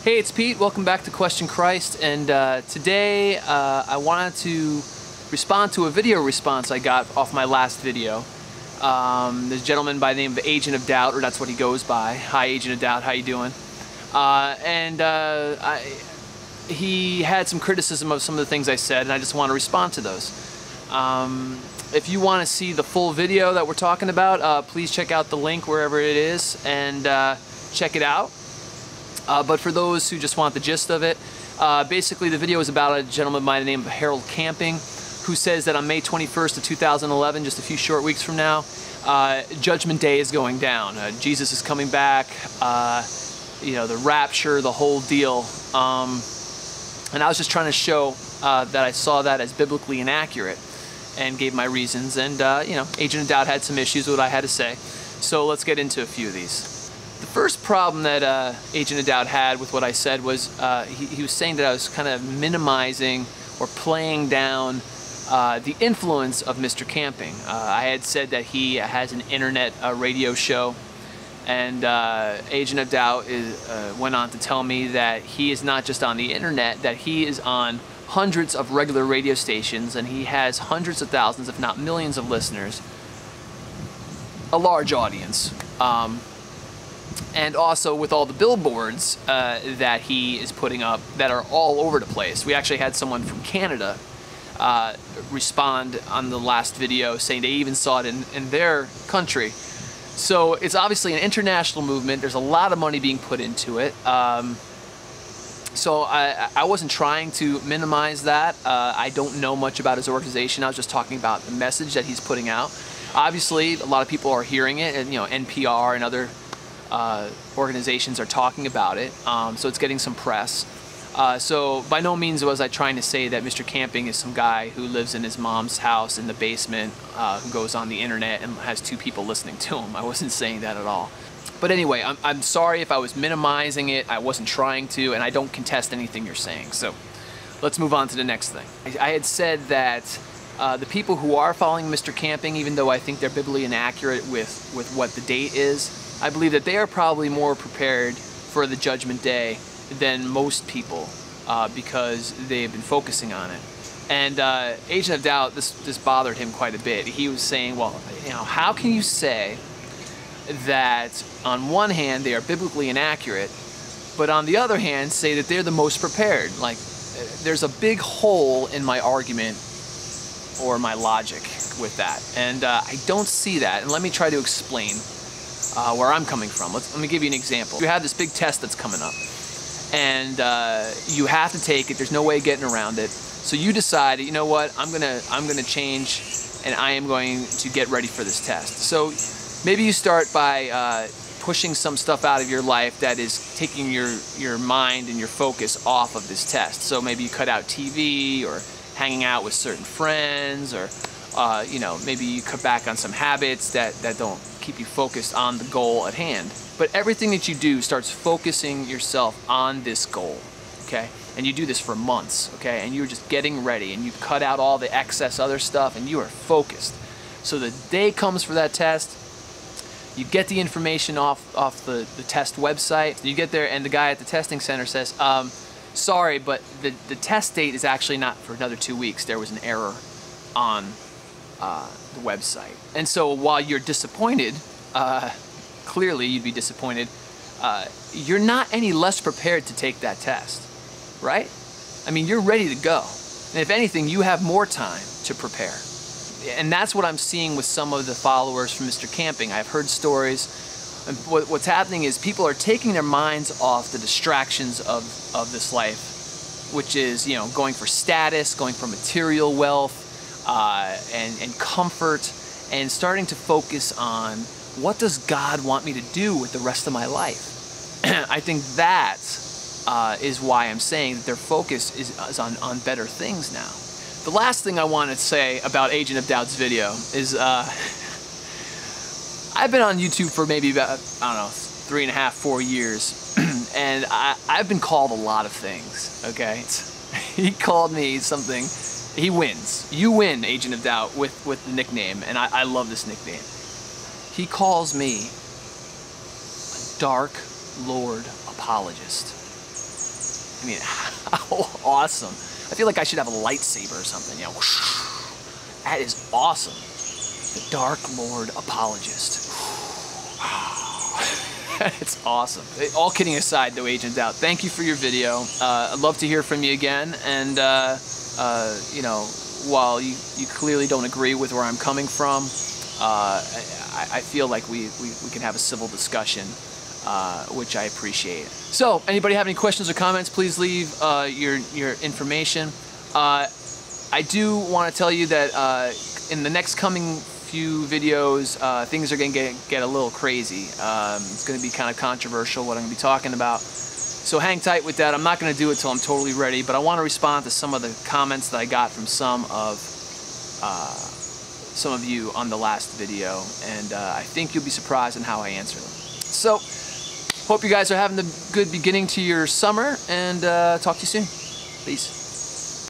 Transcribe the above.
Hey, it's Pete. Welcome back to Questionchrist, and today I wanted to respond to a video response I got off my last video. There's a gentleman by the name of Agent of Doubt, or that's what he goes by. Hi, Agent of Doubt. How you doing? He had some criticism of some of the things I said, and I just want to respond to those. If you want to see the full video that we're talking about, please check out the link wherever it is and check it out. But for those who just want the gist of it, basically the video is about a gentleman by the name of Harold Camping, who says that on May 21st of 2011, just a few short weeks from now, Judgment Day is going down. Jesus is coming back, you know, the rapture, the whole deal. And I was just trying to show that I saw that as biblically inaccurate and gave my reasons. And, you know, Agent of Doubt had some issues with what I had to say. So let's get into a few of these. The first problem that Agent of Doubt had with what I said was he was saying that I was kind of minimizing or playing down the influence of Mr. Camping. I had said that he has an internet radio show, and Agent of Doubt went on to tell me that he is not just on the internet, that he is on hundreds of regular radio stations, and he has hundreds of thousands, if not millions of listeners, a large audience. And also with all the billboards that he is putting up that are all over the place. We actually had someone from Canada respond on the last video saying they even saw it in their country. So it's obviously an international movement. There's a lot of money being put into it. So I wasn't trying to minimize that. I don't know much about his organization. I was just talking about the message that he's putting out. Obviously, a lot of people are hearing it, and you know, NPR and other organizations are talking about it, so it's getting some press. So by no means was I trying to say that Mr. Camping is some guy who lives in his mom's house in the basement, who goes on the internet and has 2 people listening to him. I wasn't saying that at all. But anyway, I'm sorry if I was minimizing it. I wasn't trying to, and I don't contest anything you're saying. So let's move on to the next thing. I had said that the people who are following Mr. Camping, even though I think they're biblically inaccurate with what the date is, I believe that they are probably more prepared for the Judgment Day than most people because they've been focusing on it. And Agent of Doubt, this bothered him quite a bit. He was saying, well, you know, how can you say that on one hand they are biblically inaccurate, but on the other hand say that they're the most prepared? Like, there's a big hole in my argument or my logic with that. And I don't see that. And let me try to explain where I'm coming from. Let me give you an example. You have this big test that's coming up, and you have to take it. There's no way of getting around it. So you decide, you know what, I'm gonna change, and I am going to get ready for this test. So maybe you start by pushing some stuff out of your life that is taking your mind and your focus off of this test. So maybe you cut out TV or hanging out with certain friends, or you know, maybe you cut back on some habits that don't keep you focused on the goal at hand. But everything that you do starts focusing yourself on this goal, okay? And you do this for months, okay? And you're just getting ready, and you cut out all the excess other stuff, and you are focused. So the day comes for that test, you get the information off the test website, you get there, and the guy at the testing center says, sorry, but the test date is actually not for another 2 weeks. There was an error on the website. And so while you're disappointed, clearly you'd be disappointed, you're not any less prepared to take that test, right? I mean, you're ready to go. And if anything, you have more time to prepare. And that's what I'm seeing with some of the followers from Mr. Camping. I've heard stories, and what's happening is people are taking their minds off the distractions of this life, which is, you know, going for status, going for material wealth, and comfort, and starting to focus on what does God want me to do with the rest of my life. I think that is why I'm saying that their focus is on better things now. The last thing I want to say about Agent of Doubt's video is I've been on YouTube for maybe about, I don't know, 3.5, 4 years, and I've been called a lot of things, okay? He called me something. He wins. You win, Agent of Doubt, with the nickname, and I love this nickname. He calls me a Dark Lord apologist. I mean, how awesome. I feel like I should have a lightsaber or something, you know. That is awesome. The Dark Lord Apologist. It's awesome. All kidding aside though, Agent Doubt, thank you for your video. I'd love to hear from you again, and you know, while you clearly don't agree with where I'm coming from, I feel like we can have a civil discussion, which I appreciate. So, anybody have any questions or comments, please leave your information. I do want to tell you that in the next coming few videos, things are going to get a little crazy. It's going to be kind of controversial what I'm going to be talking about. So hang tight with that. I'm not going to do it till I'm totally ready, but I want to respond to some of the comments that I got from some of you on the last video, and I think you'll be surprised in how I answer them. So, hope you guys are having a good beginning to your summer, and talk to you soon. Peace.